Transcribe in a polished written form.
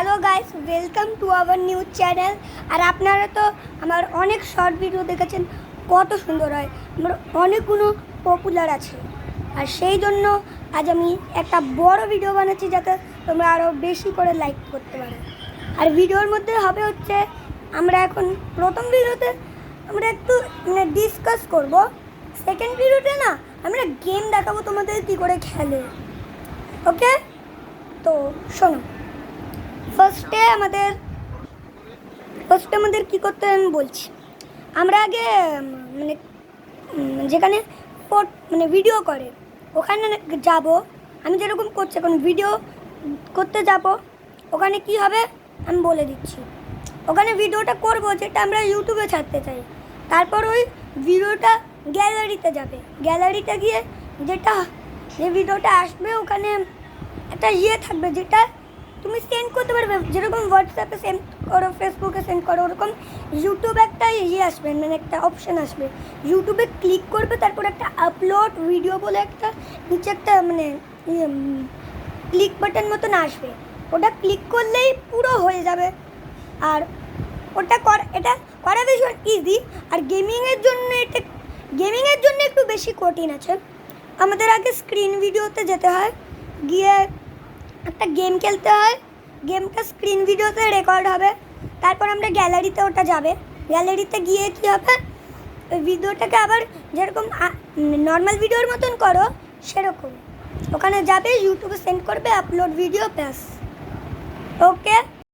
Hello guys, welcome to our new channel. আর আপনারা তো আমার অনেক শর্ট ভিডিও দেখেছেন, কত সুন্দর হয়, আমার অনেকগুলো পপুলার আছে। আর সেই জন্য আজ আমি একটা বড় ভিডিও বানাচ্ছি যাতে তোমরা আরও বেশি করে লাইক করতে পারো। আর ভিডিওর মধ্যে হবে হচ্ছে আমরা এখন প্রথম ভিডিওতে আমরা একটু ডিসকাস করব, সেকেন্ড ভিডিওতে না আমরা গেম দেখাবো তোমাদের কী করে খেলে। ওকে, তো শোনো, ফার্স্টে আমাদের কী করতে আমি বলছি। আমরা আগে মানে যেখানে ভিডিও করে ওখানে যাব। আমি যেরকম করছি এখন ভিডিও করতে যাব, ওখানে কি হবে আমি বলে দিচ্ছি। ওখানে ভিডিওটা করব যেটা আমরা ইউটিউবে ছাড়তে চাই। তারপর ওই ভিডিওটা গ্যালারিতে যাবে, গ্যালারিতে গিয়ে যে ভিডিওটা আসবে ওখানে একটা থাকবে যেটা তুমি সেন্ড করতে পারবে, যেরকম হোয়াটসঅ্যাপে সেন্ড করো, ফেসবুকে সেন্ড করো, ওরকম ইউটিউবে একটা আসবে, মানে একটা অপশান আসবে। ইউটিউবে ক্লিক করবে, তারপর একটা আপলোড ভিডিও বলে একটা নিচে একটা ক্লিক বাটন মতন আসবে। ওটা ক্লিক করলেই পুরো হয়ে যাবে। আর এটা করা ভীষণ ইজি। আর গেমিংয়ের জন্য একটু বেশি কঠিন আছে। আমাদের আগে স্ক্রিন ভিডিওতে যেতে হয়, গিয়ে একটা গেম খেলতে হয়, গেমটা স্ক্রিন ভিডিওতে রেকর্ড হবে। তারপর আমরা গ্যালারিতে ওটা যাবে, গ্যালারিতে গিয়ে কী হবে, ওই ভিডিওটাকে আবার যেরকম নর্মাল ভিডিওর মতন করো সেরকম ওখানে যাবে, ইউটিউবে সেন্ড করবে, আপলোড ভিডিও ব্যাস। ওকে।